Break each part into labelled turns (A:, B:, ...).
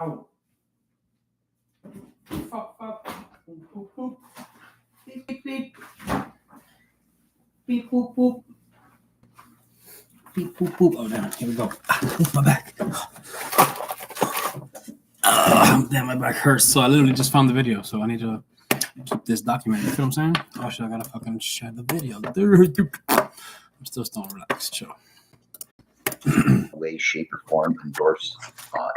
A: Fuck, fuck. Boop, boop, boop. Beep, beep, beep. Beep, boop, boop. Beep, boop, boop. Oh, damn. Here we go. My back. Damn, my back hurts. So I literally just found the video. So I need to keep this documented. You feel what I'm saying? Oh, shit. I gotta fucking share the video. I'm still staying relaxed. Chill.
B: Way, shape, or form endorse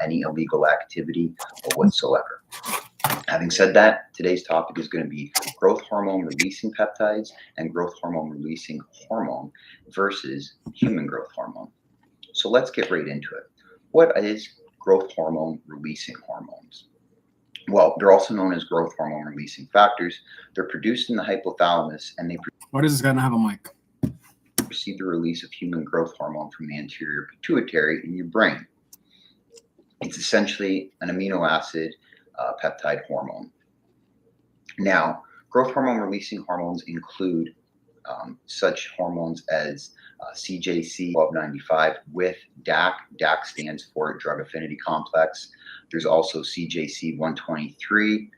B: any illegal activity whatsoever. Having said that, today's topic is going to be growth hormone releasing peptides and growth hormone releasing hormone versus human growth hormone. So let's get right into it. What is growth hormone releasing hormones? Well, they're also known as growth hormone releasing factors. They're produced in the hypothalamus and they
A: Why does this guy not have a mic?
B: precede the release of human growth hormone from the anterior pituitary in your brain. It's essentially an amino acid peptide hormone. Now, growth hormone releasing hormones include such hormones as CJC 1295 with DAC. DAC stands for drug affinity complex. There's also CJC 123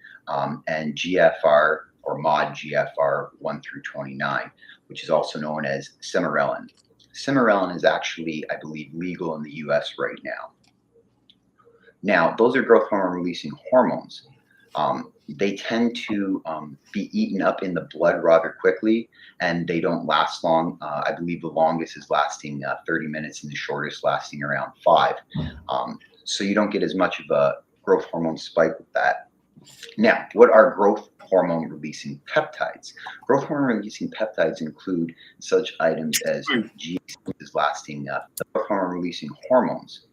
B: and GFR or mod GFR 1 through 29, which is also known as Semirelin. Semirelin is actually, I believe, legal in the US right now. Now, those are growth hormone releasing hormones. They tend to be eaten up in the blood rather quickly, and they don't last long. I believe the longest is lasting 30 minutes and the shortest lasting around 5. So you don't get as much of a growth hormone spike with that. Now, what are growth hormone releasing peptides? Growth hormone releasing peptides include such items as GHRP is lasting growth hormone releasing hormones.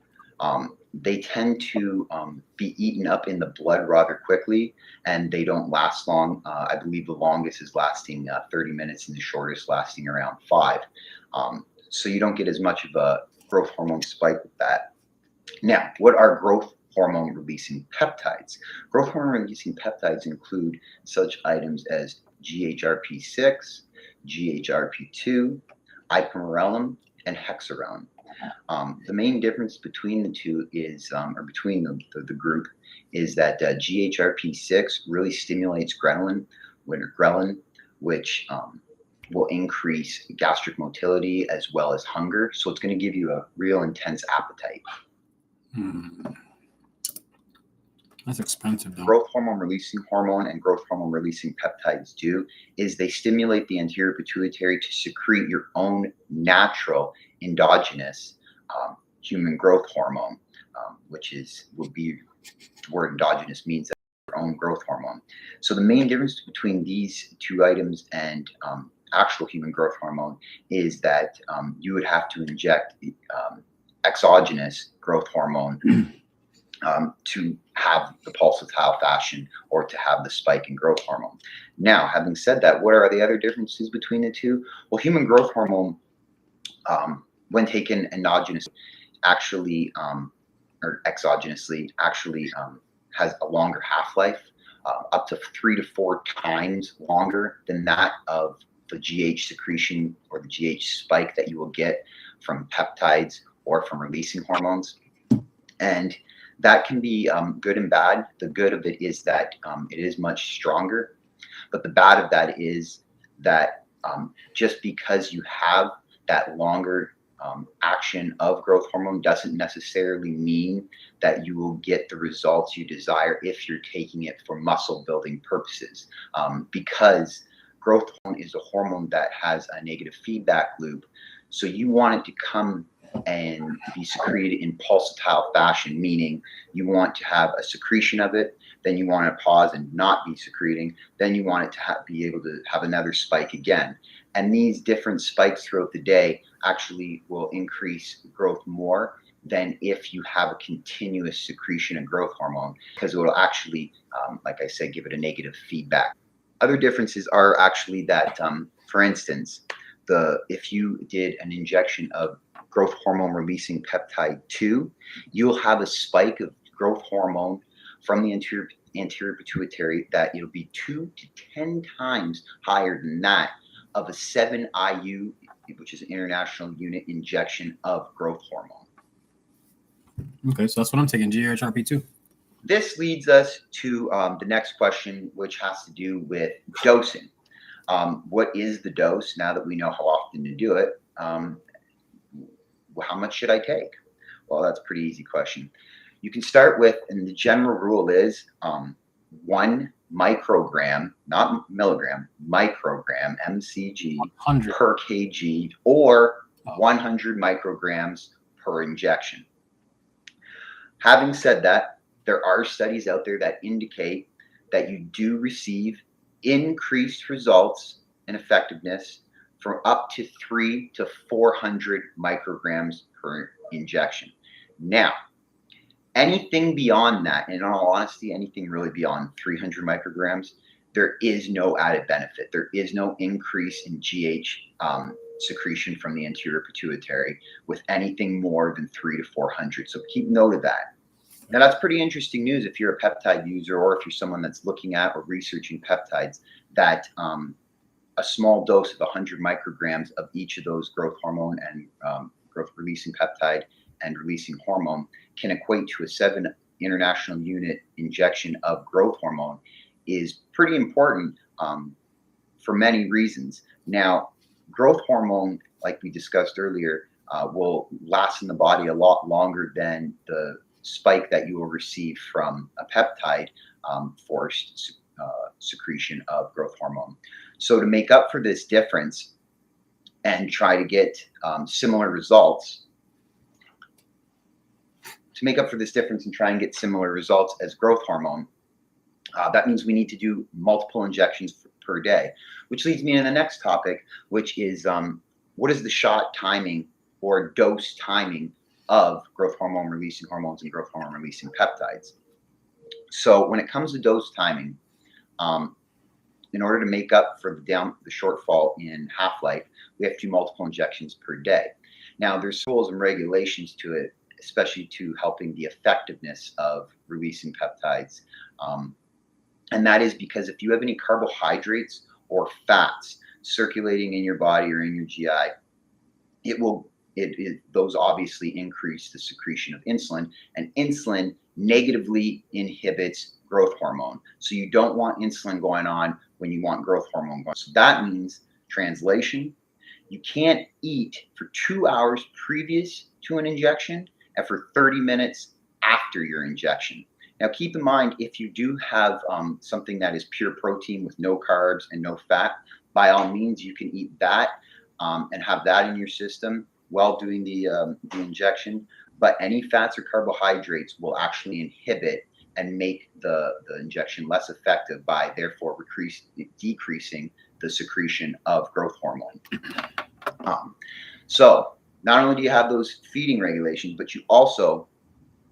B: They tend to be eaten up in the blood rather quickly, and they don't last long. I believe the longest is lasting 30 minutes and the shortest lasting around 5. So you don't get as much of a growth hormone spike with that. Now, what are growth hormone releasing peptides? Growth hormone releasing peptides include such items as GHRP6, GHRP2, ipamorelin, and hexarelin. The main difference between the two is, or between the group, is that GHRP6 really stimulates ghrelin, which will increase gastric motility as well as hunger. So it's going to give you a real intense appetite.
A: That's expensive, though.
B: Growth hormone releasing hormone and growth hormone releasing peptides do is they stimulate the anterior pituitary to secrete your own natural endogenous human growth hormone, which would be the word endogenous means that your own growth hormone. So the main difference between these two items and actual human growth hormone is that you would have to inject exogenous growth hormone to have the pulsatile fashion or to have the spike in growth hormone. Now, having said that, what are the other differences between the two? Well, human growth hormone, when taken endogenously, actually, or exogenously, actually has a longer half-life, up to 3 to 4 times longer than that of the GH secretion or the GH spike that you will get from peptides or from releasing hormones. And that can be good and bad. The good of it is that it is much stronger, but the bad of that is that just because you have that longer action of growth hormone doesn't necessarily mean that you will get the results you desire if you're taking it for muscle building purposes, because growth hormone is a hormone that has a negative feedback loop. So you want it to come and be secreted in pulsatile fashion, meaning you want to have a secretion of it, then you want to pause and not be secreting, then you want it to be able to have another spike again. And these different spikes throughout the day actually will increase growth more than if you have a continuous secretion of growth hormone, because it will actually, like I said, give it a negative feedback. Other differences are actually that, for instance, if you did an injection of growth hormone releasing peptide 2, you'll have a spike of growth hormone from the anterior pituitary that it'll be 2 to 10 times higher than that of a 7 IU, which is an international unit injection of growth hormone.
A: Okay, so that's what I'm taking, GHRP2.
B: this leads us to the next question, which has to do with dosing. What is the dose now that we know how often to do it? How much should I take? Well, that's a pretty easy question. You can start with, and the general rule is 1 microgram, not milligram, microgram, mcg
A: 100
B: per kg, or 100 micrograms per injection. Having said that, there are studies out there that indicate that you do receive increased results and effectiveness from up to 300 to 400 micrograms per injection. Now, anything beyond that, and in all honesty, anything really beyond 300 micrograms, there is no added benefit. There is no increase in GH secretion from the anterior pituitary with anything more than 300 to 400. So keep note of that. Now, that's pretty interesting news if you're a peptide user, or if you're someone that's looking at or researching peptides, that a small dose of 100 micrograms of each of those growth hormone and growth releasing peptide and releasing hormone can equate to a 7 international unit injection of growth hormone is pretty important for many reasons. Now, growth hormone, like we discussed earlier, will last in the body a lot longer than the spike that you will receive from a peptide forced secretion of growth hormone. So to make up for this difference and try to get similar results, as growth hormone, that means we need to do multiple injections per day, which leads me to the next topic, which is what is the shot timing or dose timing of growth hormone releasing hormones and growth hormone releasing peptides. So when it comes to dose timing, in order to make up for the shortfall in half-life, we have to do multiple injections per day. Now, there's rules and regulations to it, especially to helping the effectiveness of releasing peptides. And that is because if you have any carbohydrates or fats circulating in your body or in your GI, those obviously increase the secretion of insulin, and insulin negatively inhibits growth hormone. So you don't want insulin going on when you want growth hormone going. So that means, translation, you can't eat for 2 hours previous to an injection and for 30 minutes after your injection. Now, keep in mind, if you do have something that is pure protein with no carbs and no fat, by all means, you can eat that and have that in your system while doing the injection. But any fats or carbohydrates will actually inhibit and make the injection less effective by therefore decreasing the secretion of growth hormone. So not only do you have those feeding regulations, but you also,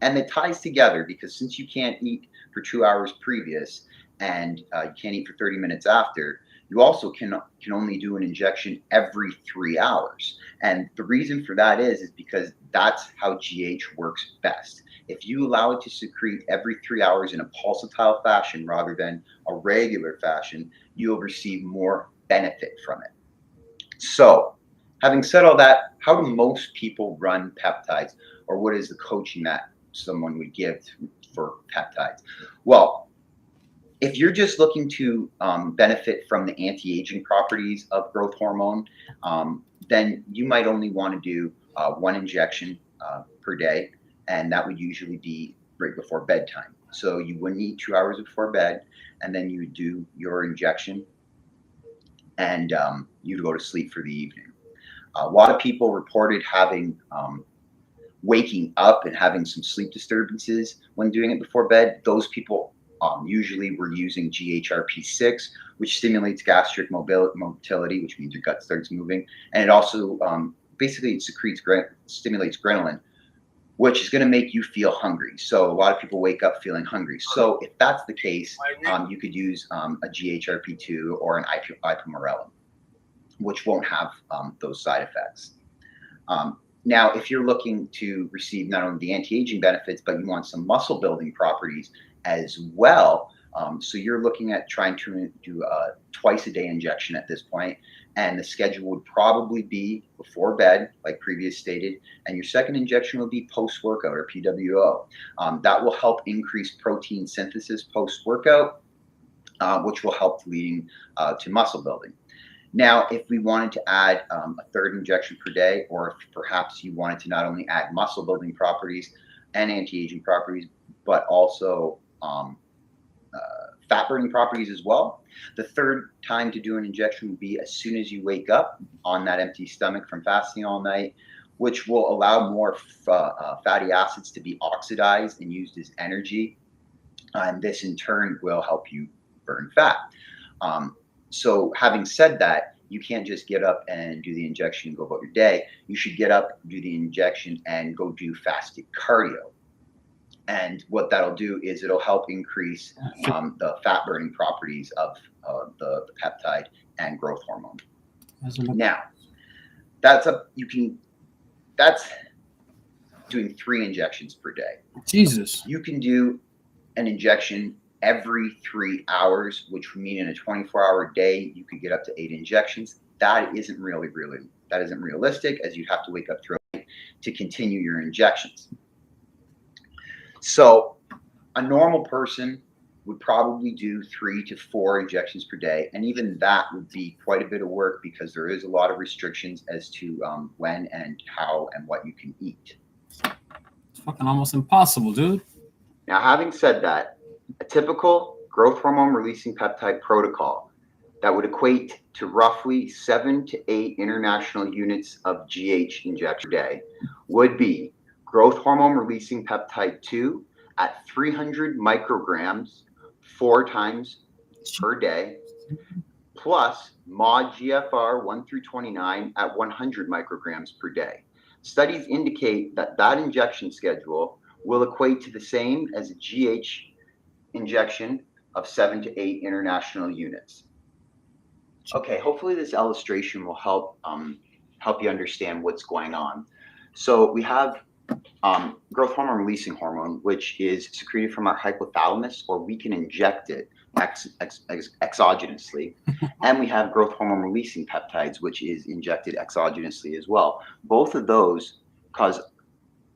B: and it ties together, because since you can't eat for 2 hours previous and you can't eat for 30 minutes after, you also can only do an injection every 3 hours. And the reason for that is because that's how GH works best. If you allow it to secrete every 3 hours in a pulsatile fashion rather than a regular fashion, you'll receive more benefit from it. So, having said all that, how do most people run peptides, or what is the coaching that someone would give for peptides? Well, if you're just looking to benefit from the anti-aging properties of growth hormone, then you might only want to do 1 injection per day, and that would usually be right before bedtime. So you wouldn't eat 2 hours before bed, and then you would do your injection, and you'd go to sleep for the evening. A lot of people reported having waking up and having some sleep disturbances when doing it before bed. Those people usually were using GHRP6, which stimulates gastric motility, which means your gut starts moving. And it also basically stimulates ghrelin, which is going to make you feel hungry. So a lot of people wake up feeling hungry. So if that's the case, you could use a GHRP2 or an ipamorelin, which won't have those side effects. Now, if you're looking to receive not only the anti-aging benefits, but you want some muscle building properties as well, so you're looking at trying to do a twice-a-day injection at this point, And the schedule would probably be before bed, like previous stated, and your second injection will be post-workout or PWO. That will help increase protein synthesis post-workout, which will help leading to muscle building. Now, if we wanted to add a third injection per day, or if perhaps you wanted to not only add muscle building properties and anti-aging properties, but also fat burning properties as well, the third time to do an injection would be as soon as you wake up on that empty stomach from fasting all night, which will allow more fatty acids to be oxidized and used as energy. And this in turn will help you burn fat. So having said that, you can't just get up and do the injection and go about your day. You should get up, do the injection, and go do fasted cardio. And what that'll do is it'll help increase the fat burning properties of the peptide and growth hormone. Now, that's doing 3 injections per day.
A: Jesus.
B: You can do an injection every 3 hours, which would mean in a 24-hour day you could get up to 8 injections. That isn't realistic, as you have to wake up throughout the night to continue your injections. So a normal person would probably do 3 to 4 injections per day, and even that would be quite a bit of work because there is a lot of restrictions as to when and how and what you can eat.
A: It's fucking almost impossible, dude.
B: Now, having said that, a typical growth hormone releasing peptide protocol that would equate to roughly 7 to 8 international units of GH injection per day would be growth hormone releasing peptide 2 at 300 micrograms 4 times per day, plus mod GFR 1 through 29 at 100 micrograms per day. Studies indicate that that injection schedule will equate to the same as a GH injection of 7 to 8 international units. Okay, hopefully this illustration will help you understand what's going on. So we have growth hormone releasing hormone, which is secreted from our hypothalamus, or we can inject it exogenously. And we have growth hormone releasing peptides, which is injected exogenously as well. Both of those cause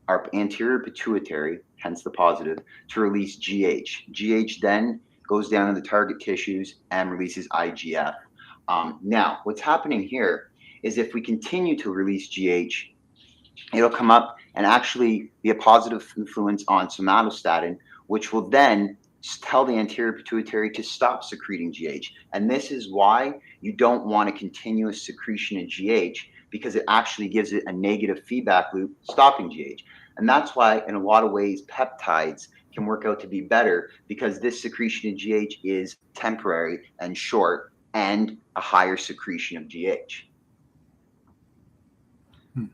B: our anterior pituitary, hence the positive, to release GH. GH then goes down to the target tissues and releases IGF. Now, what's happening here is if we continue to release GH, it'll come up and actually be a positive influence on somatostatin, which will then tell the anterior pituitary to stop secreting GH. And this is why you don't want a continuous secretion of GH, because it actually gives it a negative feedback loop stopping GH. And that's why in a lot of ways peptides can work out to be better, because this secretion of GH is temporary and short, and a higher secretion of GH.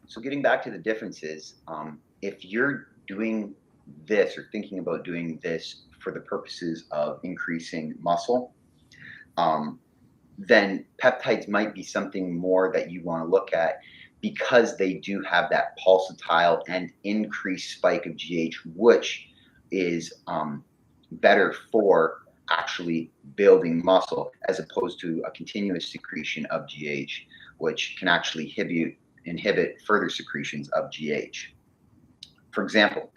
B: So getting back to the differences, if you're doing this or thinking about doing this for the purposes of increasing muscle, then peptides might be something more that you want to look at, because they do have that pulsatile and increased spike of GH, which is better for actually building muscle, as opposed to a continuous secretion of GH, which can actually inhibit further secretions of GH. For example,